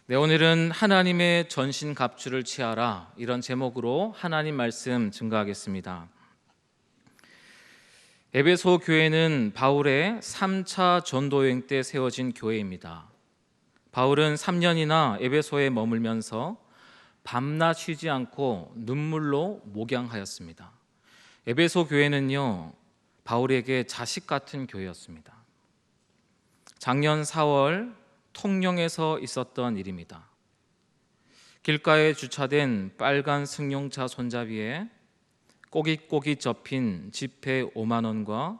네, 오늘은 하나님의 전신갑주를 취하라, 이런 제목으로 하나님 말씀 증거하겠습니다. 에베소 교회는 바울의 3차 전도여행 때 세워진 교회입니다. 바울은 3년이나 에베소에 머물면서 밤낮 쉬지 않고 눈물로 목양하였습니다. 에베소 교회는요, 바울에게 자식 같은 교회였습니다. 작년 4월 통영에서 있었던 일입니다. 길가에 주차된 빨간 승용차 손잡이에 꼬깃꼬깃 접힌 지폐 5만 원과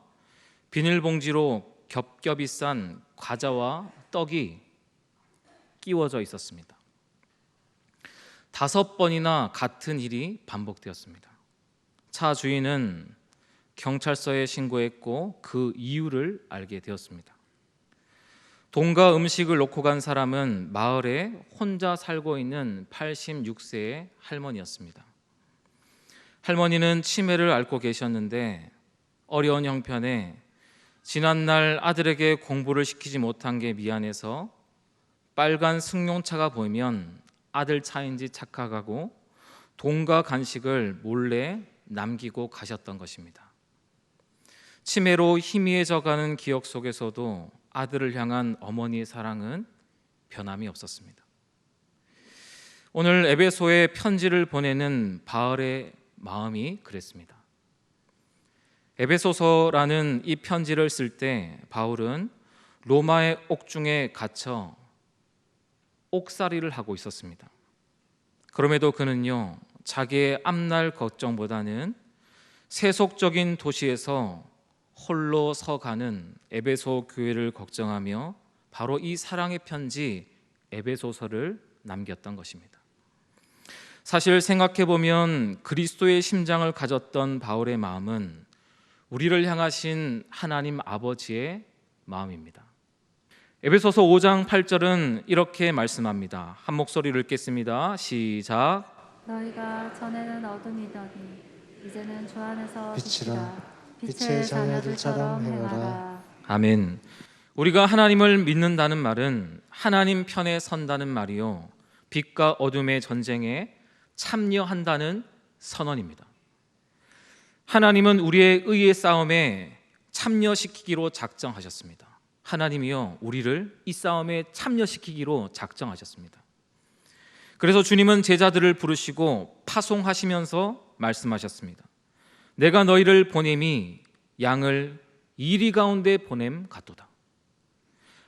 비닐봉지로 겹겹이 싼 과자와 떡이 끼워져 있었습니다. 5번이나 같은 일이 반복되었습니다. 차 주인은 경찰서에 신고했고 그 이유를 알게 되었습니다. 돈과 음식을 놓고 간 사람은 마을에 혼자 살고 있는 86세의 할머니였습니다. 할머니는 치매를 앓고 계셨는데 어려운 형편에 지난날 아들에게 공부를 시키지 못한 게 미안해서 빨간 승용차가 보이면 아들 차인지 착각하고 돈과 간식을 몰래 남기고 가셨던 것입니다. 치매로 희미해져가는 기억 속에서도 아들을 향한 어머니의 사랑은 변함이 없었습니다. 오늘 에베소에 편지를 보내는 바울의 마음이 그랬습니다. 에베소서라는 이 편지를 쓸 때 바울은 로마의 옥중에 갇혀 옥살이를 하고 있었습니다. 그럼에도 그는요, 자기의 앞날 걱정보다는 세속적인 도시에서 홀로 서가는 에베소 교회를 걱정하며 바로 이 사랑의 편지 에베소서를 남겼던 것입니다. 사실 생각해보면 그리스도의 심장을 가졌던 바울의 마음은 우리를 향하신 하나님 아버지의 마음입니다. 에베소서 5장 8절은 이렇게 말씀합니다. 한 목소리로 읽겠습니다. 시작. 너희가 전에는 어둠이더니 이제는 주 안에서 빛이라. 빛의 자녀들처럼 행하라. 아멘. 우리가 하나님을 믿는다는 말은 하나님 편에 선다는 말이요, 빛과 어둠의 전쟁에 참여한다는 선언입니다. 하나님은 우리의 의의 싸움에 참여시키기로 작정하셨습니다. 하나님이요, 우리를 이 싸움에 참여시키기로 작정하셨습니다. 그래서 주님은 제자들을 부르시고 파송하시면서 말씀하셨습니다. 내가 너희를 보냄이 양을 이리 가운데 보냄 같도다.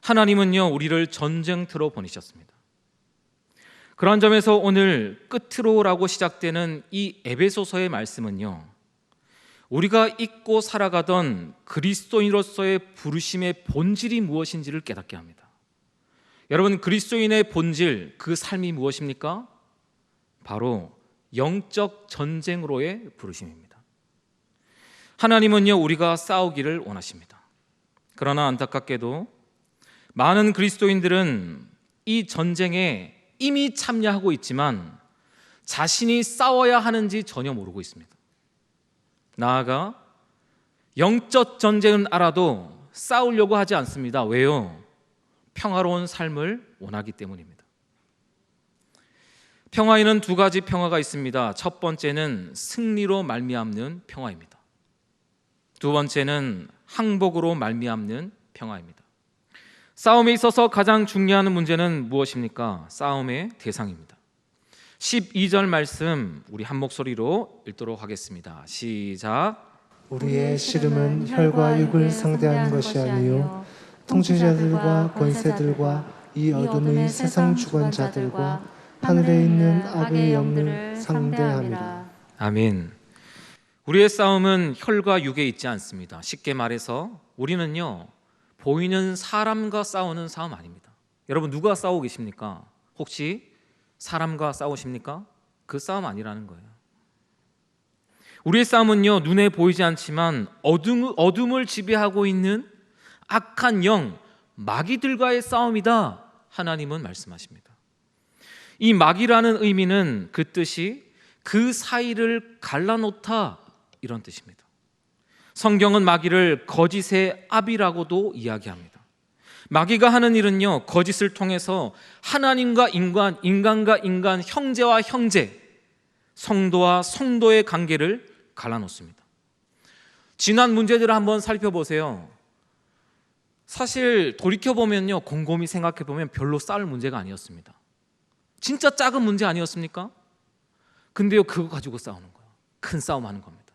하나님은요, 우리를 전쟁터로 보내셨습니다. 그런 점에서 오늘 끝으로라고 시작되는 이 에베소서의 말씀은요, 우리가 잊고 살아가던 그리스도인으로서의 부르심의 본질이 무엇인지를 깨닫게 합니다. 여러분, 그리스도인의 본질, 그 삶이 무엇입니까? 바로 영적 전쟁으로의 부르심입니다. 하나님은요, 우리가 싸우기를 원하십니다. 그러나 안타깝게도 많은 그리스도인들은 이 전쟁에 이미 참여하고 있지만 자신이 싸워야 하는지 전혀 모르고 있습니다. 나아가 영적 전쟁은 알아도 싸우려고 하지 않습니다. 왜요? 평화로운 삶을 원하기 때문입니다. 평화에는 두 가지 평화가 있습니다. 첫 번째는 승리로 말미암는 평화입니다. 두 번째는 항복으로 말미암는 평화입니다. 싸움에 있어서 가장 중요한 문제는 무엇입니까? 싸움의 대상입니다. 12절 말씀 우리 한 목소리로 읽도록 하겠습니다. 시작. 우리의 씨름은 혈과 육을 상대하는 것이 아니요 통치자들과 권세들과 이 어둠의 세상 주권자들과 하늘에 있는 악의 영을 상대함이라. 아멘. 우리의 싸움은 혈과 육에 있지 않습니다. 쉽게 말해서 우리는요, 보이는 사람과 싸우는 싸움 아닙니다. 여러분, 누가 싸우고 계십니까? 혹시 사람과 싸우십니까? 그 싸움 아니라는 거예요. 우리의 싸움은요, 눈에 보이지 않지만 어둠을 지배하고 있는 악한 영, 마귀들과의 싸움이다, 하나님은 말씀하십니다. 이 마귀라는 의미는 그 뜻이 그 사이를 갈라놓다, 이런 뜻입니다. 성경은 마귀를 거짓의 압이라고도 이야기합니다. 마귀가 하는 일은요, 거짓을 통해서 하나님과 인간, 인간과 인간, 형제와 형제, 성도와 성도의 관계를 갈라놓습니다. 지난 문제들을 한번 살펴보세요. 사실 돌이켜보면요, 곰곰이 생각해보면 별로 싸울 문제가 아니었습니다. 진짜 작은 문제 아니었습니까? 근데요, 그거 가지고 싸우는 거예요. 큰 싸움 하는 겁니다.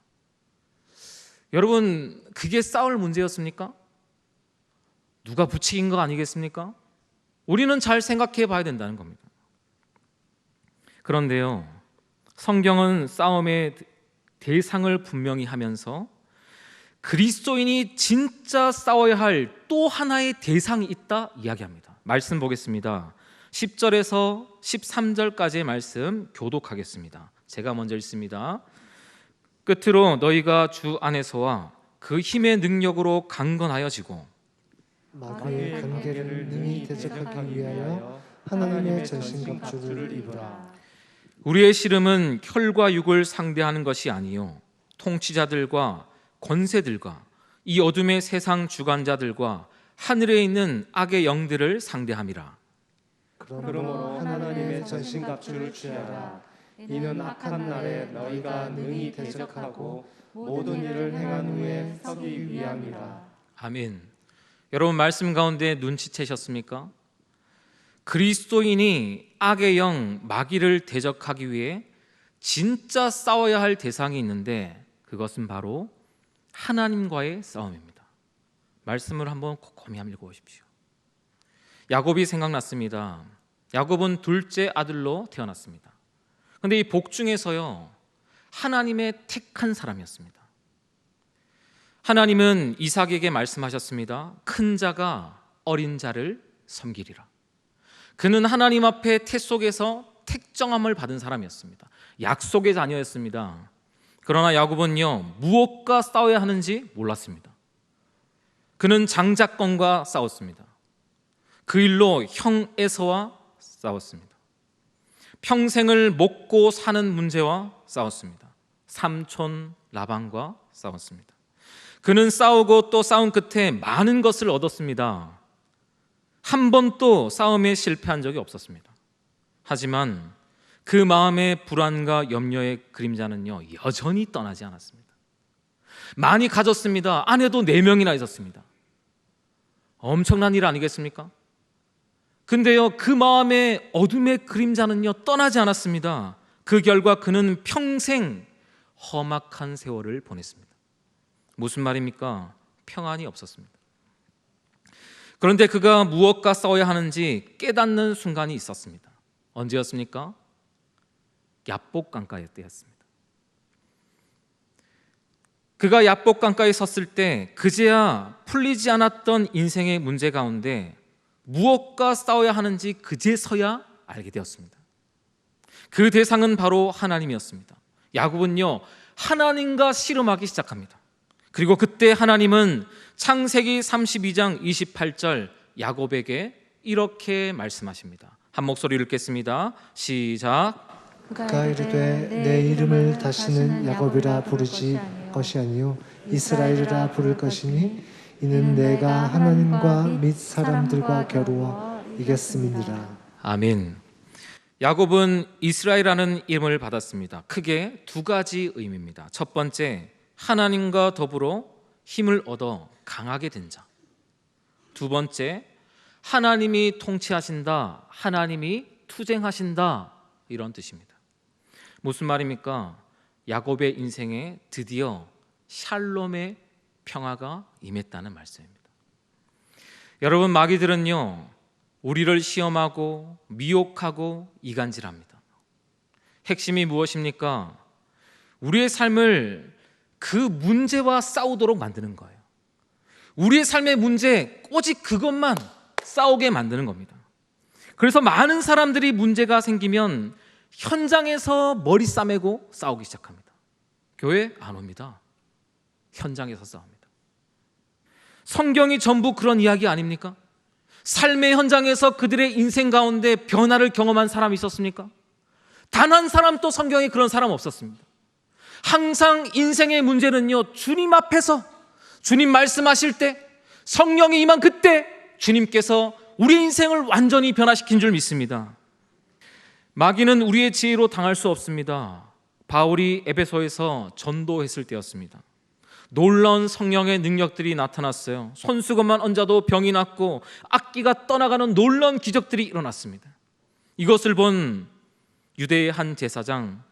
여러분, 그게 싸울 문제였습니까? 누가 부추긴 거 아니겠습니까? 우리는 잘 생각해 봐야 된다는 겁니다. 그런데요, 성경은 싸움의 대상을 분명히 하면서 그리스도인이 진짜 싸워야 할 또 하나의 대상이 있다 이야기합니다. 말씀 보겠습니다. 10절에서 13절까지의 말씀 교독하겠습니다. 제가 먼저 읽습니다. 끝으로 너희가 주 안에서와 그 힘의 능력으로 강건하여지고 마귀의 관계를 능히 대적하기 위하여 하나님의 전신갑주를 입으라. 우리의 씨름은 혈과 육을 상대하는 것이 아니요 통치자들과 권세들과 이 어둠의 세상 주관자들과 하늘에 있는 악의 영들을 상대함이라. 그러므로 하나님의 전신갑주를 취하라. 이는 악한 날에 너희가 능히 대적하고 모든 일을 행한 후에 서기 위함이라. 아멘. 여러분, 말씀 가운데 눈치채셨습니까? 그리스도인이 악의 영 마귀를 대적하기 위해 진짜 싸워야 할 대상이 있는데 그것은 바로 하나님과의 싸움입니다. 말씀을 한번 곰곰이 한번 읽어보십시오. 야곱이 생각났습니다. 야곱은 둘째 아들로 태어났습니다. 그런데 이 복중에서요, 하나님의 택한 사람이었습니다. 하나님은 이삭에게 말씀하셨습니다. 큰 자가 어린 자를 섬기리라. 그는 하나님 앞에 태 속에서 택정함을 받은 사람이었습니다. 약속의 자녀였습니다. 그러나 야곱은요, 무엇과 싸워야 하는지 몰랐습니다. 그는 장자권과 싸웠습니다. 그 일로 형 에서와 싸웠습니다. 평생을 먹고 사는 문제와 싸웠습니다. 삼촌 라반과 싸웠습니다. 그는 싸우고 또 싸운 끝에 많은 것을 얻었습니다. 한 번도 싸움에 실패한 적이 없었습니다. 하지만 그 마음의 불안과 염려의 그림자는요, 여전히 떠나지 않았습니다. 많이 가졌습니다. 아내도 4명이나 있었습니다. 엄청난 일 아니겠습니까? 근데요, 그 마음의 어둠의 그림자는요, 떠나지 않았습니다. 그 결과 그는 평생 험악한 세월을 보냈습니다. 무슨 말입니까? 평안이 없었습니다. 그런데 그가 무엇과 싸워야 하는지 깨닫는 순간이 있었습니다. 언제였습니까? 야복강가의 때였습니다. 그가 야복강가에 섰을 때 그제야 풀리지 않았던 인생의 문제 가운데 무엇과 싸워야 하는지 그제서야 알게 되었습니다. 그 대상은 바로 하나님이었습니다. 야곱은요, 하나님과 씨름하기 시작합니다. 그리고 그때 하나님은 창세기 32장 28절 야곱에게 이렇게 말씀하십니다. 한 목소리 읽겠습니다. 시작. 그가 이르되 내 이름을 다시는 야곱이라 부르지 것이 아니요 이스라엘이라 부를 것이니 이는 내가 하나님과 및 사람들과 겨루어 이겼음이니라. 아멘. 야곱은 이스라엘이라는 이름을 받았습니다. 크게 2가지 의미입니다. 첫 번째, 하나님과 더불어 힘을 얻어 강하게 된 자. 두 번째, 하나님이 통치하신다, 하나님이 투쟁하신다, 이런 뜻입니다. 무슨 말입니까? 야곱의 인생에 드디어 샬롬의 평화가 임했다는 말씀입니다. 여러분, 마귀들은요, 우리를 시험하고 미혹하고 이간질합니다. 핵심이 무엇입니까? 우리의 삶을 그 문제와 싸우도록 만드는 거예요. 우리의 삶의 문제, 오직 그것만 싸우게 만드는 겁니다. 그래서 많은 사람들이 문제가 생기면 현장에서 머리 싸매고 싸우기 시작합니다. 교회 안 옵니다. 현장에서 싸웁니다. 성경이 전부 그런 이야기 아닙니까? 삶의 현장에서 그들의 인생 가운데 변화를 경험한 사람이 있었습니까? 단 한 사람도 성경에 그런 사람 없었습니다. 항상 인생의 문제는요, 주님 앞에서 주님 말씀하실 때, 성령이 임한 그때 주님께서 우리의 인생을 완전히 변화시킨 줄 믿습니다. 마귀는 우리의 지혜로 당할 수 없습니다. 바울이 에베소에서 전도했을 때였습니다. 놀라운 성령의 능력들이 나타났어요. 손수건만 얹어도 병이 낫고 악기가 떠나가는 놀라운 기적들이 일어났습니다. 이것을 본 유대의 한 제사장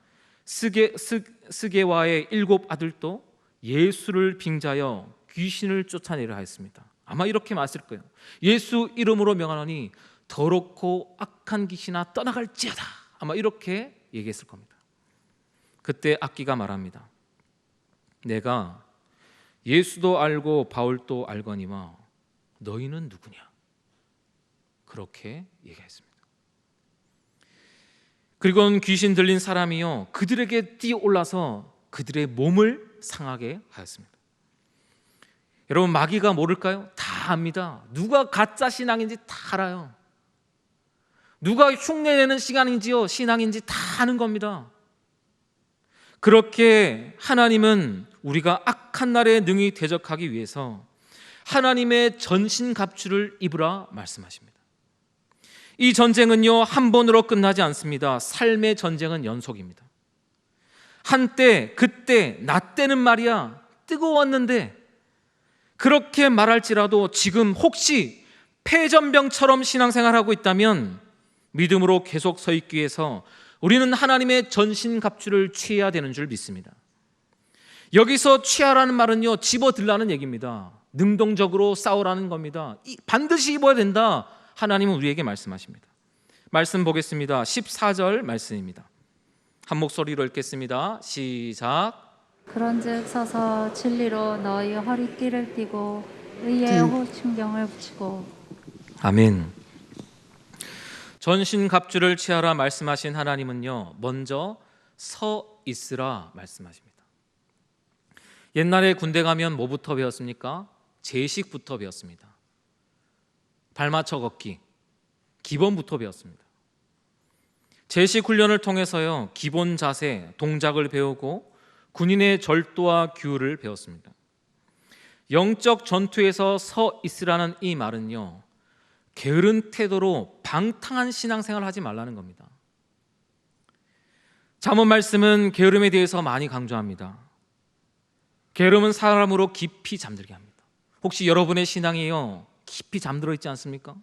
스게와의 7 아들도 예수를 빙자하여 귀신을 쫓아내려 하였습니다. 아마 이렇게 말했을 거예요. 예수 이름으로 명하노니 더럽고 악한 귀신아 떠나갈지어다. 아마 이렇게 얘기했을 겁니다. 그때 악기가 말합니다. 내가 예수도 알고 바울도 알거니와 너희는 누구냐? 그렇게 얘기했습니다. 그리고는 귀신 들린 사람이요 그들에게 뛰어올라서 그들의 몸을 상하게 하였습니다. 여러분, 마귀가 모를까요? 다 압니다. 누가 가짜 신앙인지 다 알아요. 누가 흉내내는 시간인지요 신앙인지 다 아는 겁니다. 그렇게 하나님은 우리가 악한 날에 능히 대적하기 위해서 하나님의 전신갑주를 입으라 말씀하십니다. 이 전쟁은요 한 번으로 끝나지 않습니다. 삶의 전쟁은 연속입니다. 한때 그때 나 때는 말이야 뜨거웠는데 그렇게 말할지라도 지금 혹시 패전병처럼 신앙생활하고 있다면 믿음으로 계속 서 있기 위해서 우리는 하나님의 전신갑주를 취해야 되는 줄 믿습니다. 여기서 취하라는 말은요 집어들라는 얘기입니다. 능동적으로 싸우라는 겁니다. 반드시 입어야 된다. 하나님은 우리에게 말씀하십니다. 말씀 보겠습니다. 14절 말씀입니다. 한 목소리로 읽겠습니다. 시작. 그런즉 서서 진리로 너희 허리띠를 띠고 의의 호심경을 붙이고. 아멘. 전신갑주를 취하라 말씀하신 하나님은요 먼저 서 있으라 말씀하십니다. 옛날에 군대 가면 뭐부터 배웠습니까? 제식부터 배웠습니다. 발맞춰 걷기 기본부터 배웠습니다. 제식 훈련을 통해서요 기본 자세, 동작을 배우고 군인의 절도와 규율을 배웠습니다. 영적 전투에서 서 있으라는 이 말은요 게으른 태도로 방탕한 신앙생활을 하지 말라는 겁니다. 잠언 말씀은 게으름에 대해서 많이 강조합니다. 게으름은 사람으로 깊이 잠들게 합니다. 혹시 여러분의 신앙이요 깊이 잠들어 있지 않습니까?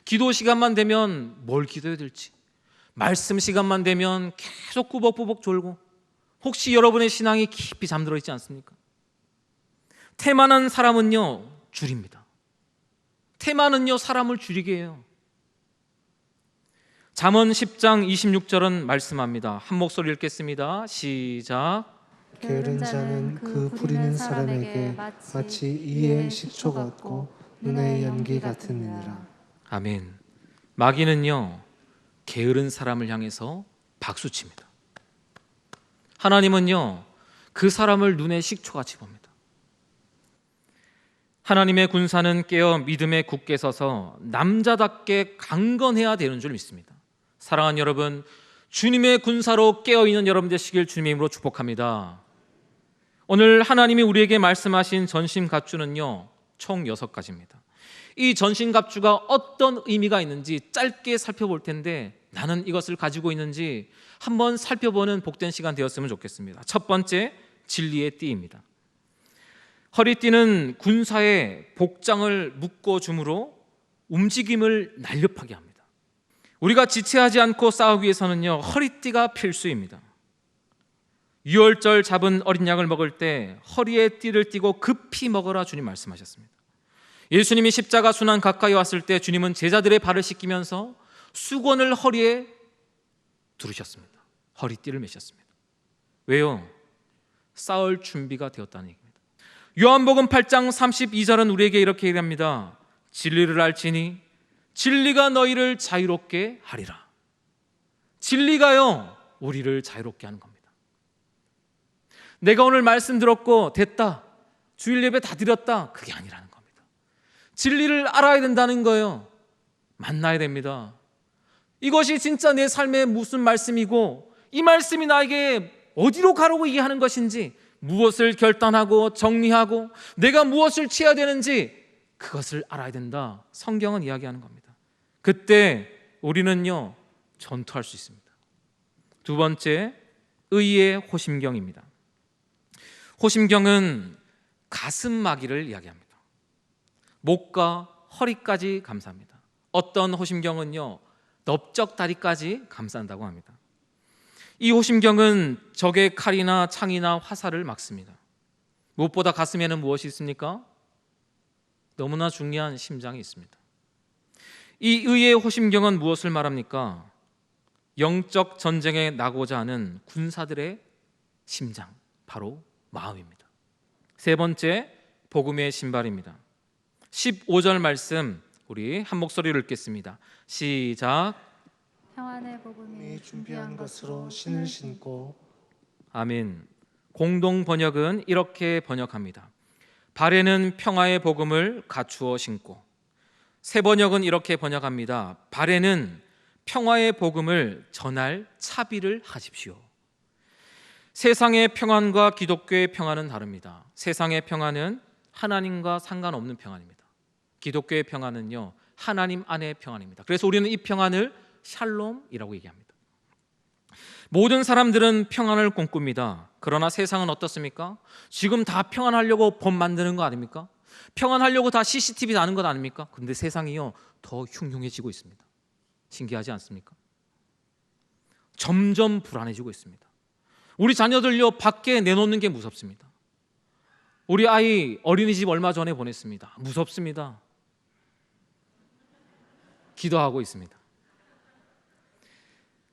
기도 시간만 되면 뭘 기도해야 될지, 말씀 시간만 되면 계속 꾸벅꾸벅 졸고, 혹시 여러분의 신앙이 깊이 잠들어 있지 않습니까? 태만한 사람은요 줄입니다. 태만은요 사람을 줄이게 해요. 잠언 10장 26절은 말씀합니다. 한 목소리 읽겠습니다. 시작. 게으른 자는 그 부리는 사람에게 마치 이의 식초 같고 눈의 연기 같으니라. 아멘. 마귀는요 게으른 사람을 향해서 박수칩니다. 하나님은요 그 사람을 눈에 식초같이 봅니다. 하나님의 군사는 깨어 믿음에 굳게 서서 남자답게 강건해야 되는 줄 믿습니다. 사랑하는 여러분, 주님의 군사로 깨어있는 여러분 되시길 주님의 이름으로 축복합니다. 오늘 하나님이 우리에게 말씀하신 전신갑주는요 총 6가지입니다. 이 전신갑주가 어떤 의미가 있는지 짧게 살펴볼 텐데 나는 이것을 가지고 있는지 한번 살펴보는 복된 시간 되었으면 좋겠습니다. 첫 번째, 진리의 띠입니다. 허리띠는 군사의 복장을 묶어줌으로 움직임을 날렵하게 합니다. 우리가 지체하지 않고 싸우기 위해서는요 허리띠가 필수입니다. 유월절 잡은 어린 양을 먹을 때 허리에 띠를 띠고 급히 먹어라 주님 말씀하셨습니다. 예수님이 십자가 순환 가까이 왔을 때 주님은 제자들의 발을 씻기면서 수건을 허리에 두르셨습니다. 허리띠를 매셨습니다. 왜요? 싸울 준비가 되었다는 얘기입니다. 요한복음 8장 32절은 우리에게 이렇게 얘기합니다. 진리를 알지니 진리가 너희를 자유롭게 하리라. 진리가요 우리를 자유롭게 하는 겁니다. 내가 오늘 말씀 들었고 됐다, 주일 예배 다 드렸다, 그게 아니라는 겁니다. 진리를 알아야 된다는 거예요. 만나야 됩니다. 이것이 진짜 내 삶에 무슨 말씀이고 이 말씀이 나에게 어디로 가라고 얘기하는 것인지, 무엇을 결단하고 정리하고 내가 무엇을 취해야 되는지 그것을 알아야 된다. 성경은 이야기하는 겁니다. 그때 우리는요 전투할 수 있습니다. 두 번째, 의의 호심경입니다. 호심경은 가슴마기를 이야기합니다. 목과 허리까지 감쌉니다. 어떤 호심경은요 넓적다리까지 감싼다고 합니다. 이 호심경은 적의 칼이나 창이나 화살을 막습니다. 무엇보다 가슴에는 무엇이 있습니까? 너무나 중요한 심장이 있습니다. 이 의의 호심경은 무엇을 말합니까? 영적 전쟁에 나고자 하는 군사들의 심장, 바로 마음입니다. 세 번째, 복음의 신발입니다. 15절 말씀 우리 한 목소리로 읽겠습니다. 시작. 평안의 복음이 준비한 것으로 신을 신고. 아멘. 공동 번역은 이렇게 번역합니다. 발에는 평화의 복음을 갖추어 신고. 새 번역은 이렇게 번역합니다. 발에는 평화의 복음을 전할 차비를 하십시오. 세상의 평안과 기독교의 평안은 다릅니다. 세상의 평안은 하나님과 상관없는 평안입니다. 기독교의 평안은요 하나님 안의 평안입니다. 그래서 우리는 이 평안을 샬롬이라고 얘기합니다. 모든 사람들은 평안을 꿈꿉니다. 그러나 세상은 어떻습니까? 지금 다 평안하려고 법 만드는 거 아닙니까? 평안하려고 다 CCTV 다는 것 아닙니까? 그런데 세상이요 더 흉흉해지고 있습니다. 신기하지 않습니까? 점점 불안해지고 있습니다. 우리 자녀들요 밖에 내놓는 게 무섭습니다. 우리 아이 어린이집 얼마 전에 보냈습니다. 무섭습니다. 기도하고 있습니다.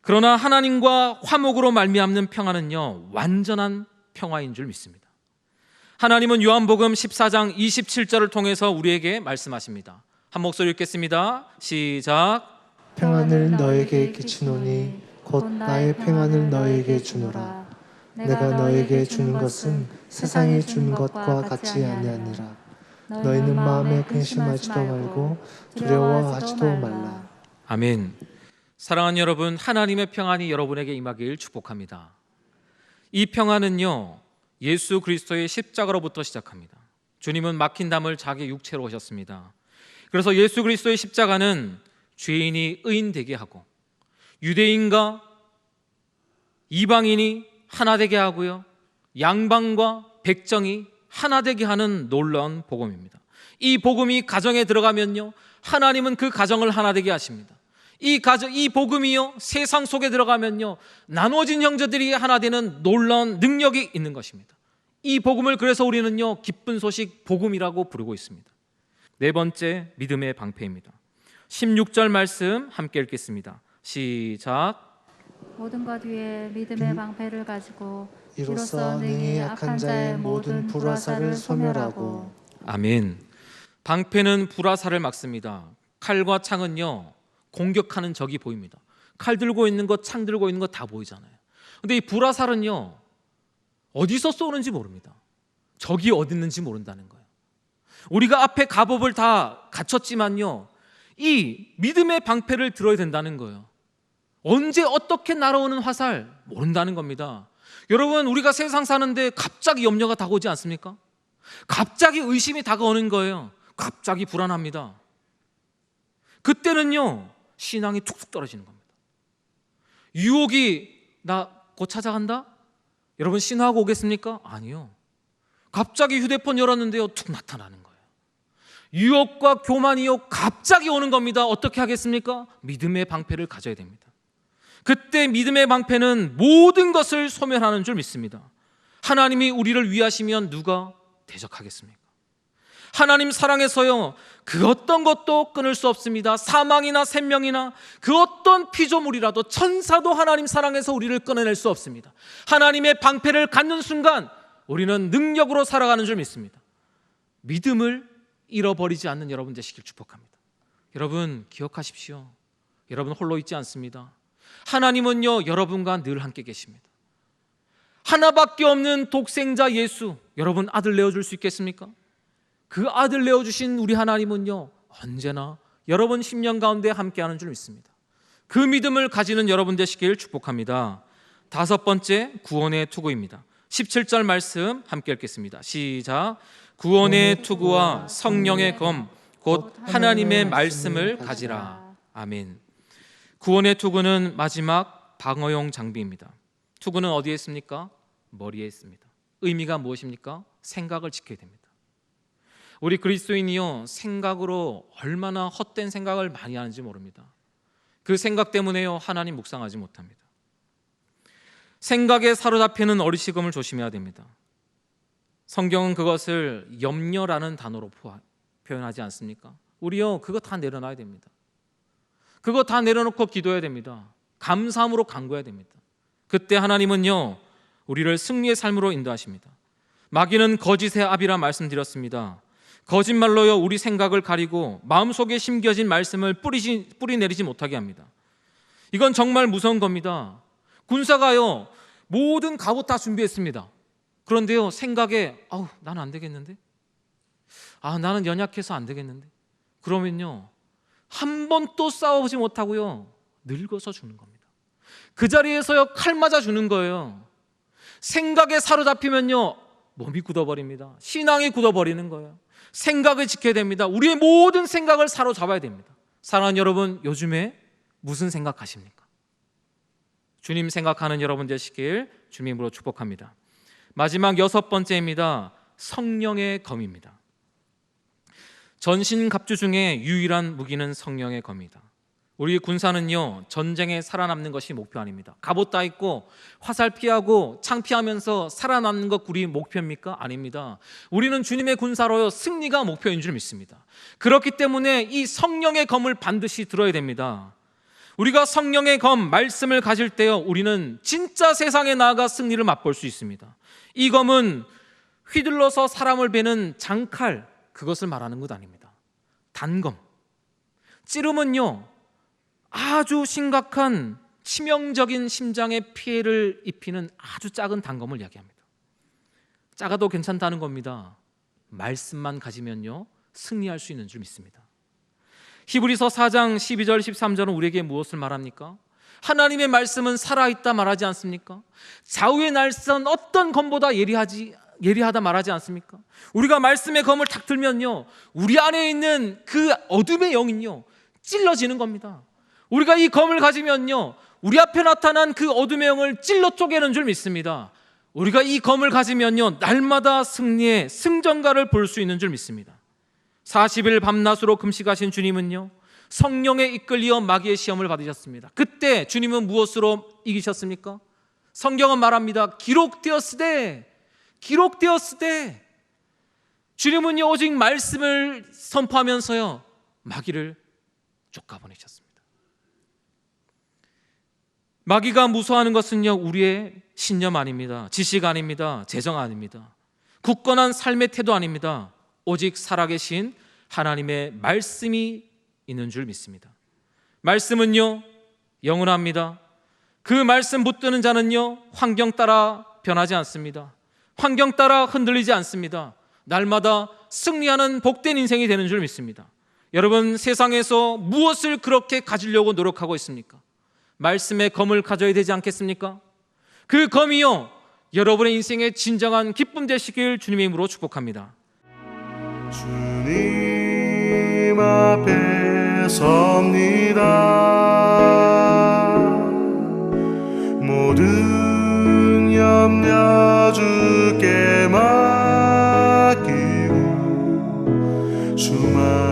그러나 하나님과 화목으로 말미암는 평안은요 완전한 평화인 줄 믿습니다. 하나님은 요한복음 14장 27절을 통해서 우리에게 말씀하십니다. 한 목소리 읽겠습니다. 시작. 평안을 너에게 끼치노니 곧 나의 평안을 너에게 주노라. 내가 너에게 주는 것은 세상이 주는 것과 같이 아니하니라. 너희는 마음에 근심하지도 말고 두려워하지도 말라. 아멘. 사랑하는 여러분, 하나님의 평안이 여러분에게 임하길 축복합니다. 이 평안은요 예수 그리스도의 십자가로부터 시작합니다. 주님은 막힌 담을 자기 육체로 오셨습니다. 그래서 예수 그리스도의 십자가는 죄인이 의인 되게 하고 유대인과 이방인이 하나 되게 하고요 양방과 백정이 하나 되게 하는 놀라운 복음입니다. 이 복음이 가정에 들어가면요 하나님은 그 가정을 하나 되게 하십니다. 이 복음이요 세상 속에 들어가면요 나눠진 형제들이 하나 되는 놀라운 능력이 있는 것입니다. 이 복음을 그래서 우리는요 기쁜 소식 복음이라고 부르고 있습니다. 네 번째, 믿음의 방패입니다. 16절 말씀 함께 읽겠습니다. 시작. 모든 것 위에 믿음의 방패를 가지고 이로써 능히 악한 자의 모든 불화살을 소멸하고. 아멘. 방패는 불화살을 막습니다. 칼과 창은요 공격하는 적이 보입니다. 칼 들고 있는 것, 창 들고 있는 것 다 보이잖아요. 근데 이 불화살은요 어디서 쏘는지 모릅니다. 적이 어디 있는지 모른다는 거예요. 우리가 앞에 갑옷을 다 갖췄지만요 이 믿음의 방패를 들어야 된다는 거예요. 언제 어떻게 날아오는 화살 모른다는 겁니다. 여러분, 우리가 세상 사는데 갑자기 염려가 다가오지 않습니까? 갑자기 의심이 다가오는 거예요. 갑자기 불안합니다. 그때는요 신앙이 툭툭 떨어지는 겁니다. 유혹이 나 곧 찾아간다? 여러분 신호하고 오겠습니까? 아니요. 갑자기 휴대폰 열었는데요 툭 나타나는 거예요. 유혹과 교만이요 갑자기 오는 겁니다. 어떻게 하겠습니까? 믿음의 방패를 가져야 됩니다. 그때 믿음의 방패는 모든 것을 소멸하는 줄 믿습니다. 하나님이 우리를 위하시면 누가 대적하겠습니까? 하나님 사랑에서요 그 어떤 것도 끊을 수 없습니다. 사망이나 생명이나 그 어떤 피조물이라도 천사도 하나님 사랑에서 우리를 끊어낼 수 없습니다. 하나님의 방패를 갖는 순간 우리는 능력으로 살아가는 줄 믿습니다. 믿음을 잃어버리지 않는 여러분 되시길 축복합니다. 여러분 기억하십시오. 여러분 홀로 있지 않습니다. 하나님은요 여러분과 늘 함께 계십니다. 하나밖에 없는 독생자 예수, 여러분 아들 내어줄 수 있겠습니까? 그 아들 내어주신 우리 하나님은요 언제나 여러분 심령 가운데 함께하는 줄 믿습니다. 그 믿음을 가지는 여러분 되시길 축복합니다. 다섯 번째, 구원의 투구입니다. 17절 말씀 함께 읽겠습니다. 시작. 구원의 투구와 성령의 검 곧 하나님의 말씀을 가지라. 아멘. 구원의 투구는 마지막 방어용 장비입니다. 투구는 어디에 있습니까? 머리에 있습니다. 의미가 무엇입니까? 생각을 지켜야 됩니다. 우리 그리스도인이요, 생각으로 얼마나 헛된 생각을 많이 하는지 모릅니다. 그 생각 때문에요, 하나님 묵상하지 못합니다. 생각에 사로잡히는 어리석음을 조심해야 됩니다. 성경은 그것을 염려라는 단어로 표현하지 않습니까? 우리요, 그거 다 내려놔야 됩니다. 그거 다 내려놓고 기도해야 됩니다. 감사함으로 간구해야 됩니다. 그때 하나님은요, 우리를 승리의 삶으로 인도하십니다. 마귀는 거짓의 압이라 말씀드렸습니다. 거짓말로요, 우리 생각을 가리고 마음속에 심겨진 말씀을 뿌리내리지 못하게 합니다. 이건 정말 무서운 겁니다. 군사가요, 모든 갑옷 다 준비했습니다. 그런데요, 생각에 나는 안 되겠는데? 나는 연약해서 안 되겠는데? 그러면요, 한 번 또 싸워보지 못하고요, 늙어서 죽는 겁니다. 그 자리에서요, 칼 맞아 죽는 거예요. 생각에 사로잡히면요, 몸이 굳어버립니다. 신앙이 굳어버리는 거예요. 생각을 지켜야 됩니다. 우리의 모든 생각을 사로잡아야 됩니다. 사랑하는 여러분, 요즘에 무슨 생각하십니까? 주님 생각하는 여러분 되시길 주님으로 축복합니다. 마지막 6번째입니다. 성령의 검입니다. 전신갑주 중에 유일한 무기는 성령의 검이다. 우리 군사는요, 전쟁에 살아남는 것이 목표 아닙니다. 갑옷 다 입고 화살 피하고 창피하면서 살아남는 것 우리 목표입니까? 아닙니다. 우리는 주님의 군사로요, 승리가 목표인 줄 믿습니다. 그렇기 때문에 이 성령의 검을 반드시 들어야 됩니다. 우리가 성령의 검, 말씀을 가질 때요, 우리는 진짜 세상에 나아가 승리를 맛볼 수 있습니다. 이 검은 휘둘러서 사람을 베는 장칼, 그것을 말하는 것 아닙니다. 단검. 찌르면요, 아주 심각한 치명적인 심장에 피해를 입히는 아주 작은 단검을 이야기합니다. 작아도 괜찮다는 겁니다. 말씀만 가지면요, 승리할 수 있는 줄 믿습니다. 히브리서 4장 12절 13절은 우리에게 무엇을 말합니까? 하나님의 말씀은 살아있다 말하지 않습니까? 좌우의 날선 어떤 검보다 예리하다 말하지 않습니까? 우리가 말씀의 검을 탁 들면요, 우리 안에 있는 그 어둠의 영은요, 찔러지는 겁니다. 우리가 이 검을 가지면요, 우리 앞에 나타난 그 어둠의 영을 찔러 쪼개는 줄 믿습니다. 우리가 이 검을 가지면요, 날마다 승리의 승전가를 볼 수 있는 줄 믿습니다. 40일 밤낮으로 금식하신 주님은요, 성령에 이끌려 마귀의 시험을 받으셨습니다. 그때 주님은 무엇으로 이기셨습니까? 성경은 말합니다. 기록되었으되 주님은요, 오직 말씀을 선포하면서요, 마귀를 쫓아보내셨습니다. 마귀가 무서워하는 것은요, 우리의 신념 아닙니다. 지식 아닙니다. 재정 아닙니다. 굳건한 삶의 태도 아닙니다. 오직 살아계신 하나님의 말씀이 있는 줄 믿습니다. 말씀은요, 영원합니다. 그 말씀 붙드는 자는요, 환경 따라 변하지 않습니다. 환경 따라 흔들리지 않습니다. 날마다 승리하는 복된 인생이 되는 줄 믿습니다. 여러분, 세상에서 무엇을 그렇게 가지려고 노력하고 있습니까? 말씀의 검을 가져야 되지 않겠습니까? 그 검이요, 여러분의 인생의 진정한 기쁨 되시길 주님의 이름으로 축복합니다. 주님 앞에 섭니다. 모든 염려 주께 맡기고 주만